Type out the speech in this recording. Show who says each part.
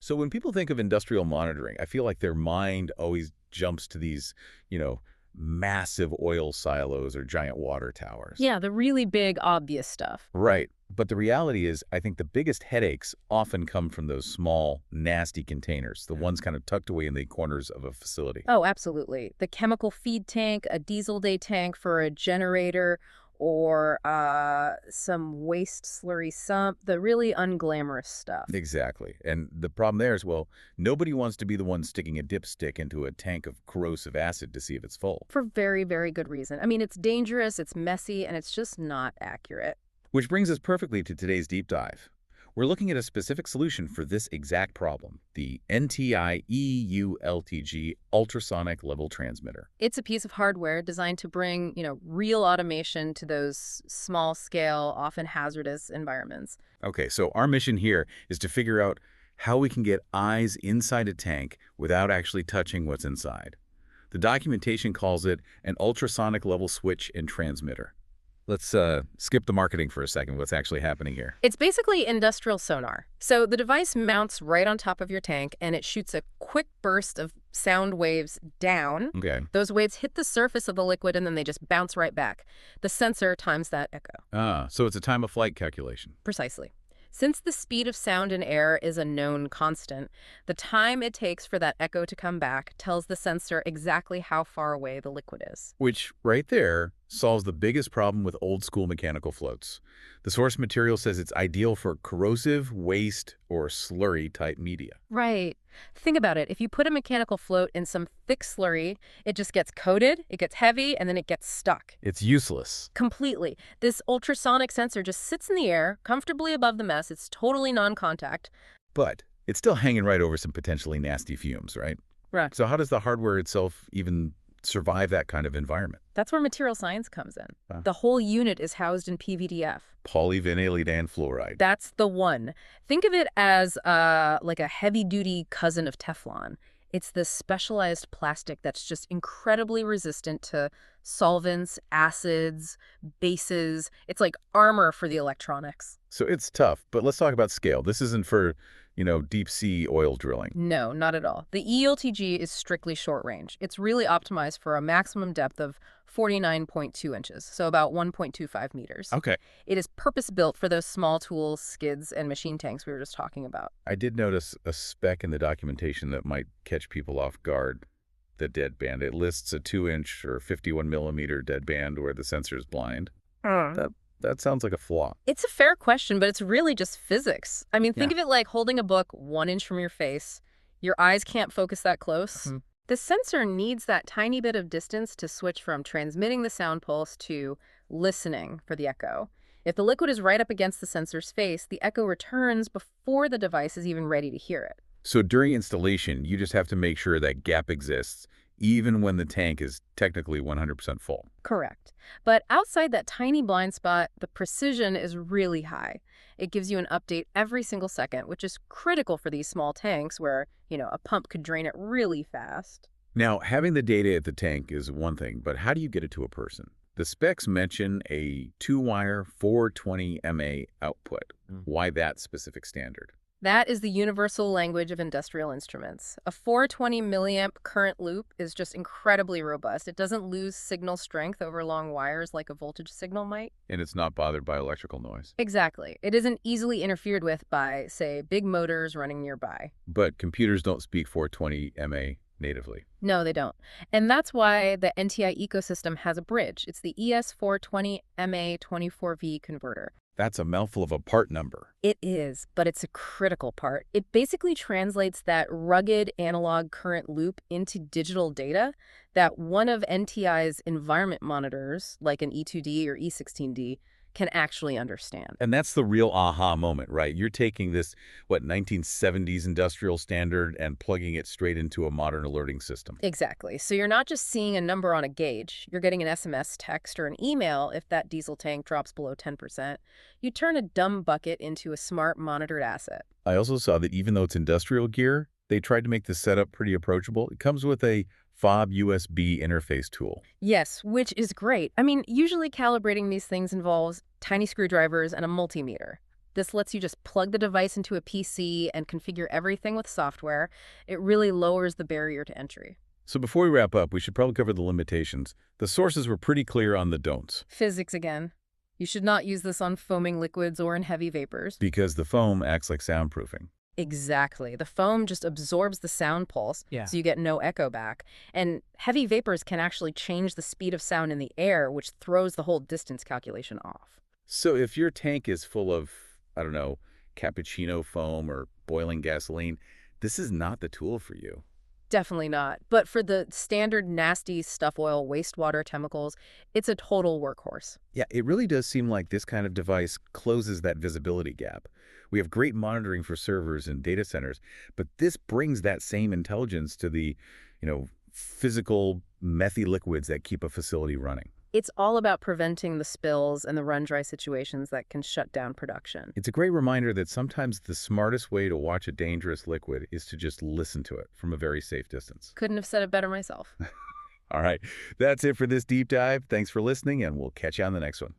Speaker 1: So when people think of industrial monitoring, I feel like their mind always jumps to these, massive oil silos or giant water towers.
Speaker 2: Yeah, the really big, obvious stuff.
Speaker 1: Right. But the reality is, I think the biggest headaches often come from those small, nasty containers, the ones kind of tucked away in the corners of a facility.
Speaker 2: Oh, absolutely. The chemical feed tank, a diesel day tank for a generator, or some waste slurry sump, the really unglamorous stuff.
Speaker 1: Exactly. And the problem there is, well, nobody wants to be the one sticking a dipstick into a tank of corrosive acid to see if it's full.
Speaker 2: For very, very good reason. I mean, it's dangerous, it's messy, and it's just not accurate.
Speaker 1: Which brings us perfectly to today's deep dive. We're looking at a specific solution for this exact problem, the NTI E-ULT-G ultrasonic level transmitter.
Speaker 2: It's a piece of hardware designed to bring, real automation to those small-scale, often hazardous environments.
Speaker 1: Okay, so our mission here is to figure out how we can get eyes inside a tank without actually touching what's inside. The documentation calls it an ultrasonic level switch and transmitter. Let's skip the marketing for a second. What's actually happening here?
Speaker 2: It's basically industrial sonar. So the device mounts right on top of your tank, and it shoots a quick burst of sound waves down.
Speaker 1: Okay.
Speaker 2: Those waves hit the surface of the liquid, and then they just bounce right back. The sensor times that echo.
Speaker 1: So it's a time of flight calculation.
Speaker 2: Precisely. Since the speed of sound in air is a known constant, the time it takes for that echo to come back tells the sensor exactly how far away the liquid is.
Speaker 1: Which, right there, solves the biggest problem with old-school mechanical floats. The source material says it's ideal for corrosive, waste, or slurry-type media.
Speaker 2: Right. Think about it. If you put a mechanical float in some thick slurry, it just gets coated, it gets heavy, and then it gets stuck.
Speaker 1: It's useless.
Speaker 2: Completely. This ultrasonic sensor just sits in the air, comfortably above the mess. It's totally non-contact.
Speaker 1: But it's still hanging right over some potentially nasty fumes, right?
Speaker 2: Right.
Speaker 1: So how does the hardware itself even survive that kind of environment?
Speaker 2: That's where material science comes in.
Speaker 1: Wow.
Speaker 2: The whole unit is housed in PVDF.
Speaker 1: Polyvinylidene fluoride.
Speaker 2: That's the one. Think of it as like a heavy-duty cousin of Teflon. It's this specialized plastic that's just incredibly resistant to solvents, acids, bases. It's like armor for the electronics.
Speaker 1: So it's tough, but let's talk about scale. This isn't for, deep sea oil drilling.
Speaker 2: No, not at all. The EULTG is strictly short range. It's really optimized for a maximum depth of 49.2 inches, so about 1.25 meters.
Speaker 1: Okay.
Speaker 2: It is purpose-built for those small tools, skids, and machine tanks we were just talking about.
Speaker 1: I did notice a spec in the documentation that might catch people off guard. The deadband. It lists a 2-inch or 51-millimeter deadband where the sensor is blind. That sounds like a flaw.
Speaker 2: It's a fair question, but it's really just physics. I mean, think
Speaker 1: Yeah.
Speaker 2: of it like holding a book 1 inch from your face. Your eyes can't focus that close. The sensor needs that tiny bit of distance to switch from transmitting the sound pulse to listening for the echo. If the liquid is right up against the sensor's face, the echo returns before the device is even ready to hear it.
Speaker 1: So during installation, you just have to make sure that gap exists, even when the tank is technically 100% full.
Speaker 2: Correct. But outside that tiny blind spot, the precision is really high. It gives you an update every single second, which is critical for these small tanks where, a pump could drain it really fast.
Speaker 1: Now, having the data at the tank is one thing, but how do you get it to a person? The specs mention a 2-wire 420 mA output. Why that specific standard?
Speaker 2: That is the universal language of industrial instruments. A 420 milliamp current loop is just incredibly robust. It doesn't lose signal strength over long wires like a voltage signal might.
Speaker 1: And it's not bothered by electrical noise.
Speaker 2: Exactly. It isn't easily interfered with by, say, big motors running nearby.
Speaker 1: But computers don't speak 420 mA natively.
Speaker 2: No, they don't. And that's why the NTI ecosystem has a bridge. It's the ES420MA24V converter.
Speaker 1: That's a mouthful of a part number.
Speaker 2: It is, but it's a critical part. It basically translates that rugged analog current loop into digital data that one of NTI's environment monitors, like an E2D or E16D, can actually understand.
Speaker 1: And that's the real aha moment, right? You're taking this, 1970s industrial standard and plugging it straight into a modern alerting system.
Speaker 2: Exactly. So you're not just seeing a number on a gauge. You're getting an SMS text or an email if that diesel tank drops below 10%. You turn a dumb bucket into a smart monitored asset.
Speaker 1: I also saw that even though it's industrial gear, they tried to make the setup pretty approachable. It comes with a fob USB interface tool.
Speaker 2: Yes, which is great. I mean, usually calibrating these things involves tiny screwdrivers and a multimeter. This lets you just plug the device into a PC and configure everything with software. It really lowers the barrier to entry.
Speaker 1: So before we wrap up, we should probably cover the limitations. The sources were pretty clear on the don'ts.
Speaker 2: Physics again. You should not use this on foaming liquids or in heavy vapors.
Speaker 1: Because the foam acts like soundproofing.
Speaker 2: Exactly. The foam just absorbs the sound pulse,
Speaker 3: Yeah.
Speaker 2: so you get no echo back. And heavy vapors can actually change the speed of sound in the air, which throws the whole distance calculation off.
Speaker 1: So if your tank is full of, I don't know, cappuccino foam or boiling gasoline, this is not the tool for you.
Speaker 2: Definitely not. But for the standard nasty stuff oil, wastewater, chemicals, it's a total workhorse.
Speaker 1: Yeah, it really does seem like this kind of device closes that visibility gap. We have great monitoring for servers and data centers, but this brings that same intelligence to the, physical methy liquids that keep a facility running.
Speaker 2: It's all about preventing the spills and the run-dry situations that can shut down production.
Speaker 1: It's a great reminder that sometimes the smartest way to watch a dangerous liquid is to just listen to it from a very safe distance.
Speaker 2: Couldn't have said it better myself.
Speaker 1: All right, that's it for this deep dive. Thanks for listening, and we'll catch you on the next one.